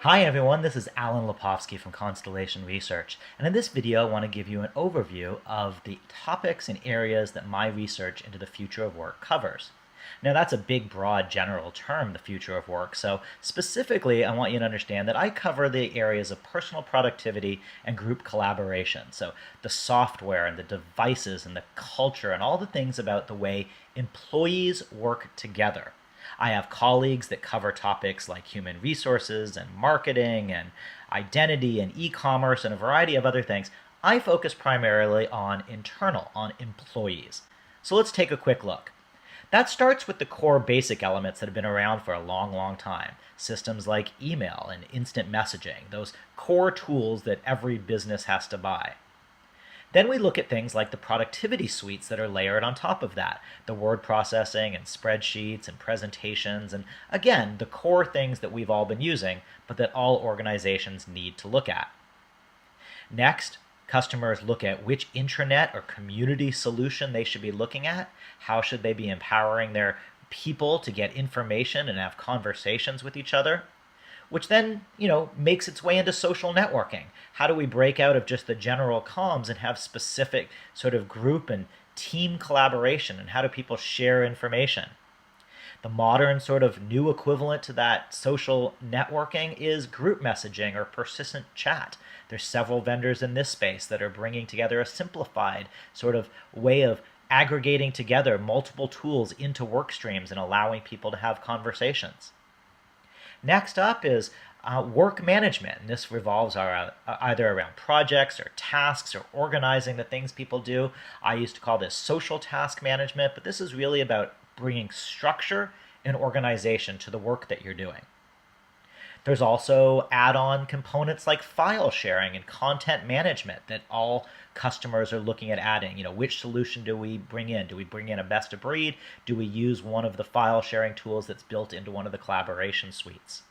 Hi everyone, this is Alan Lepofsky from Constellation Research, and in this video I want to give you an overview of the topics and areas that my research into the future of work covers. Now that's a big, broad, general term, the future of work, so specifically I want you to understand that I cover the areas of personal productivity and group collaboration, so the software and the devices and the culture and all the things about the way employees work together. I have colleagues that cover topics like human resources and marketing and identity and e-commerce and a variety of other things. I focus primarily on internal, on employees. So let's take a quick look. That starts with the core basic elements that have been around for a long, long time. Systems like email and instant messaging, those core tools that every business has to buy. Then we look at things like the productivity suites that are layered on top of that, the word processing and spreadsheets and presentations, and again, the core things that we've all been using, but that all organizations need to look at. Next, customers look at which intranet or community solution they should be looking at, how should they be empowering their people to get information and have conversations with each other, which then, makes its way into social networking. How do we break out of just the general comms and have specific sort of group and team collaboration, and how do people share information? The modern sort of new equivalent to that social networking is group messaging or persistent chat. There's several vendors in this space that are bringing together a simplified sort of way of aggregating together multiple tools into work streams and allowing people to have conversations. Next up is work management, and this revolves either around projects or tasks or organizing the things people do. I used to call this social task management, but this is really about bringing structure and organization to the work that you're doing. There's also add-on components like file sharing and content management that all customers are looking at adding. Which solution do we bring in? Do we bring in a best of breed? Do we use one of the file sharing tools that's built into one of the collaboration suites?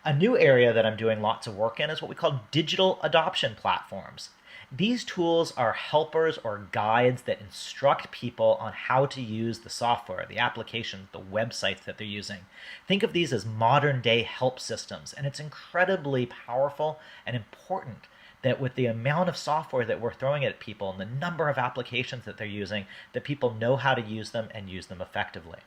A new area that I'm doing lots of work in is what we call digital adoption platforms. These tools are helpers or guides that instruct people on how to use the software, the applications, the websites that they're using. Think of these as modern day help systems, and it's incredibly powerful and important that with the amount of software that we're throwing at people and the number of applications that they're using, that people know how to use them and use them effectively.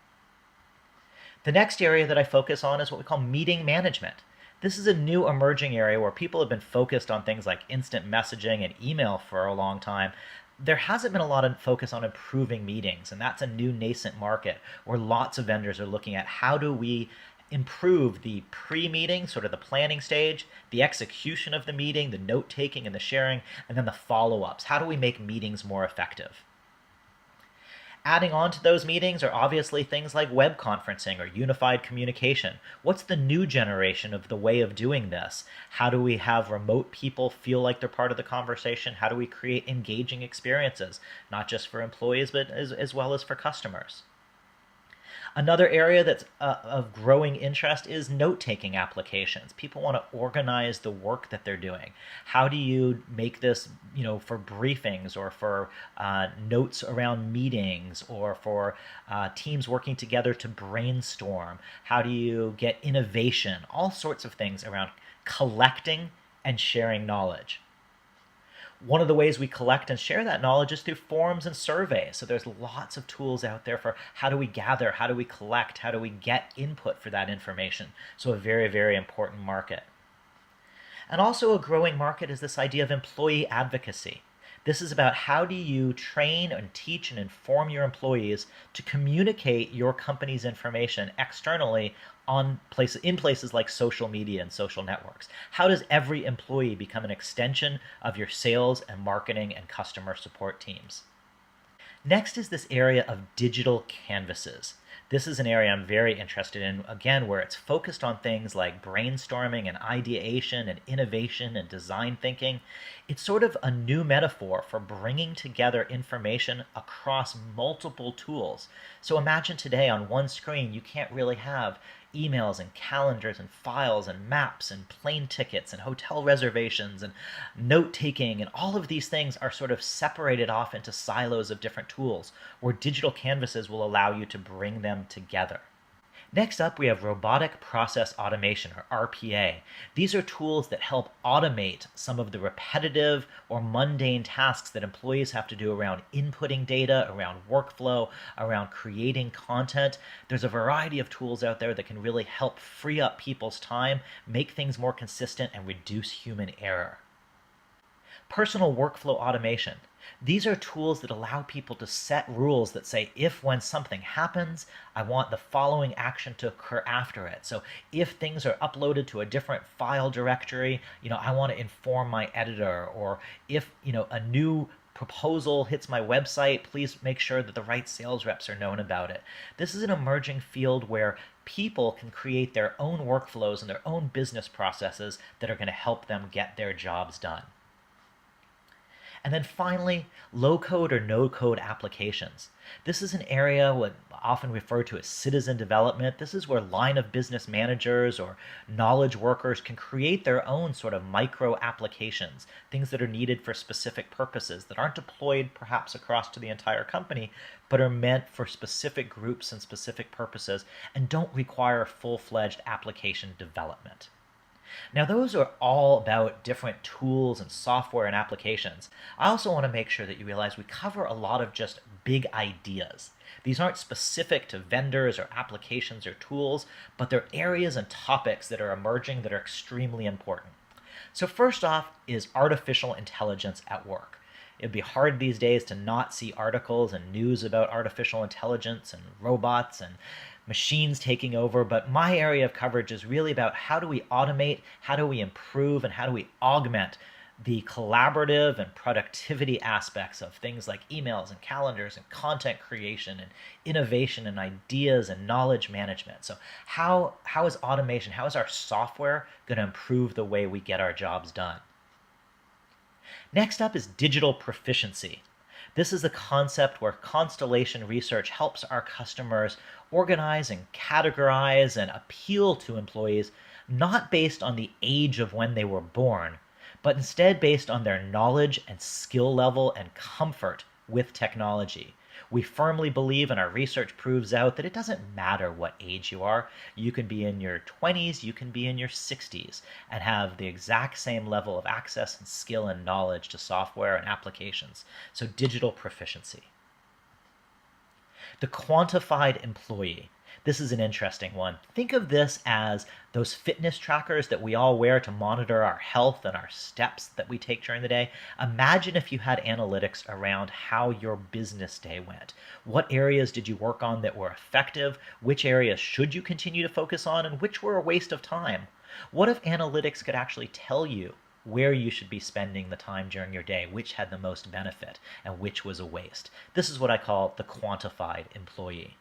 The next area that I focus on is what we call meeting management. This is a new emerging area where people have been focused on things like instant messaging and email for a long time. There hasn't been a lot of focus on improving meetings, and that's a new nascent market where lots of vendors are looking at how do we improve the pre-meeting, sort of the planning stage, the execution of the meeting, the note-taking and the sharing, and then the follow-ups. How do we make meetings more effective? Adding on to those meetings are obviously things like web conferencing or unified communication. What's the new generation of the way of doing this? How do we have remote people feel like they're part of the conversation? How do we create engaging experiences, not just for employees, but as well as for customers? Another area that's of growing interest is note-taking applications. People want to organize the work that they're doing. How do you make this, for briefings or for notes around meetings or for teams working together to brainstorm? How do you get innovation? All sorts of things around collecting and sharing knowledge. One of the ways we collect and share that knowledge is through forums and surveys. So there's lots of tools out there for how do we gather, how do we collect, how do we get input for that information. So a very, very important market. And also a growing market is this idea of employee advocacy. This is about how do you train and teach and inform your employees to communicate your company's information externally in places like social media and social networks. How does every employee become an extension of your sales and marketing and customer support teams? Next is this area of digital canvases. This is an area I'm very interested in, again, where it's focused on things like brainstorming and ideation and innovation and design thinking. It's sort of a new metaphor for bringing together information across multiple tools. So imagine today on one screen, you can't really have emails and calendars and files and maps and plane tickets and hotel reservations and note-taking, and all of these things are sort of separated off into silos of different tools where digital canvases will allow you to bring them together. Next up, we have robotic process automation, or RPA. These are tools that help automate some of the repetitive or mundane tasks that employees have to do around inputting data, around workflow, around creating content. There's a variety of tools out there that can really help free up people's time, make things more consistent, and reduce human error. Personal workflow automation. These are tools that allow people to set rules that say, if when something happens, I want the following action to occur after it. So if things are uploaded to a different file directory, I want to inform my editor, or if, a new proposal hits my website, please make sure that the right sales reps are known about it. This is an emerging field where people can create their own workflows and their own business processes that are going to help them get their jobs done. And then finally, low-code or no-code applications. This is an area what often referred to as citizen development. This is where line of business managers or knowledge workers can create their own sort of micro applications, things that are needed for specific purposes that aren't deployed perhaps across to the entire company, but are meant for specific groups and specific purposes and don't require full-fledged application development. Now, those are all about different tools and software and applications. I also want to make sure that you realize we cover a lot of just big ideas. These aren't specific to vendors or applications or tools, but they're areas and topics that are emerging that are extremely important. So first off is artificial intelligence at work. It'd be hard these days to not see articles and news about artificial intelligence and robots and machines taking over, but my area of coverage is really about how do we automate, how do we improve, and how do we augment the collaborative and productivity aspects of things like emails and calendars and content creation and innovation and ideas and knowledge management. So how is automation, how is our software going to improve the way we get our jobs done? Next up is digital proficiency. This is the concept where Constellation Research helps our customers organize and categorize and appeal to employees not based on the age of when they were born, but instead based on their knowledge and skill level and comfort with technology. We firmly believe, and our research proves out, that it doesn't matter what age you are. You can be in your 20s, you can be in your 60s, and have the exact same level of access and skill and knowledge to software and applications. So digital proficiency. The quantified employee. This is an interesting one. Think of this as those fitness trackers that we all wear to monitor our health and our steps that we take during the day. Imagine if you had analytics around how your business day went. What areas did you work on that were effective? Which areas should you continue to focus on, and which were a waste of time? What if analytics could actually tell you where you should be spending the time during your day, which had the most benefit, and which was a waste? This is what I call the quantified employee.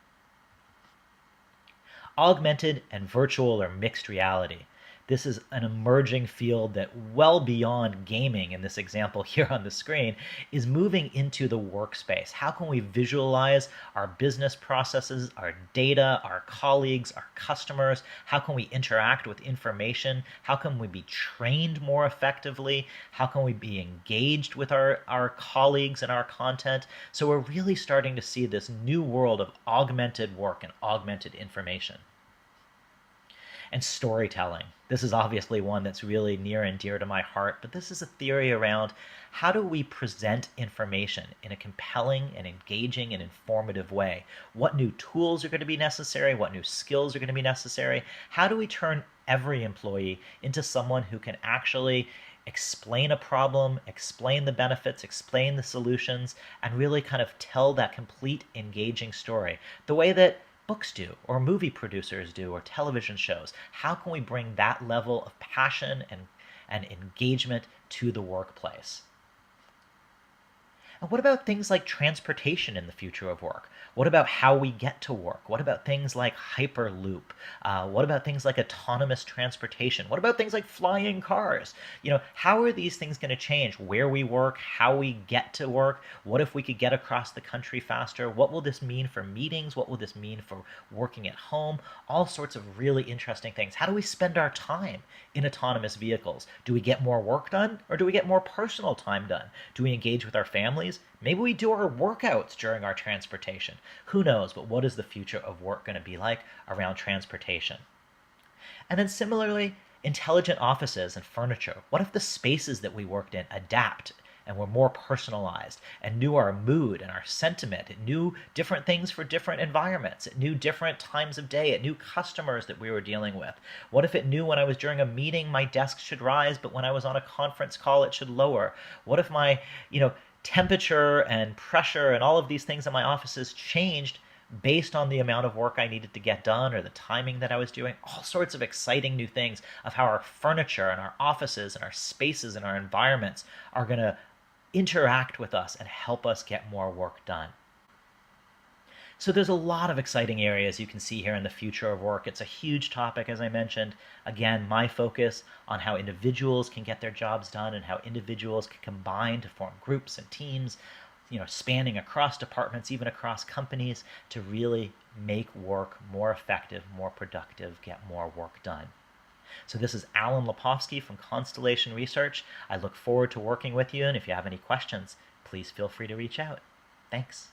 Augmented and virtual or mixed reality. This is an emerging field that, well beyond gaming in this example here on the screen, is moving into the workspace. How can we visualize our business processes, our data, our colleagues, our customers? How can we interact with information? How can we be trained more effectively? How can we be engaged with our colleagues and our content? So we're really starting to see this new world of augmented work and augmented information. And storytelling. This is obviously one that's really near and dear to my heart, but this is a theory around how do we present information in a compelling and engaging and informative way? What new tools are going to be necessary? What new skills are going to be necessary? How do we turn every employee into someone who can actually explain a problem, explain the benefits, explain the solutions, and really kind of tell that complete engaging story the way that books do, or movie producers do, or television shows? How can we bring that level of passion and engagement to the workplace? And what about things like transportation in the future of work? What about how we get to work? What about things like Hyperloop? What about things like autonomous transportation? What about things like flying cars? How are these things going to change where we work, how we get to work? What if we could get across the country faster? What will this mean for meetings? What will this mean for working at home? All sorts of really interesting things. How do we spend our time in autonomous vehicles? Do we get more work done, or do we get more personal time done? Do we engage with our families? families. Maybe we do our workouts during our transportation. Who knows? But what is the future of work going to be like around transportation? And then similarly, intelligent offices and furniture. What if the spaces that we worked in adapt and were more personalized and knew our mood and our sentiment? It knew different things for different environments. It knew different times of day. It knew customers that we were dealing with. What if it knew when I was during a meeting, my desk should rise, but when I was on a conference call, it should lower? What if my, temperature and pressure and all of these things in my offices changed based on the amount of work I needed to get done or the timing that I was doing? All sorts of exciting new things of how our furniture and our offices and our spaces and our environments are going to interact with us and help us get more work done. So there's a lot of exciting areas you can see here in the future of work. It's a huge topic, as I mentioned. Again, my focus on how individuals can get their jobs done and how individuals can combine to form groups and teams, spanning across departments, even across companies, to really make work more effective, more productive, get more work done. So this is Alan Lepofsky from Constellation Research. I look forward to working with you, and if you have any questions, please feel free to reach out. Thanks.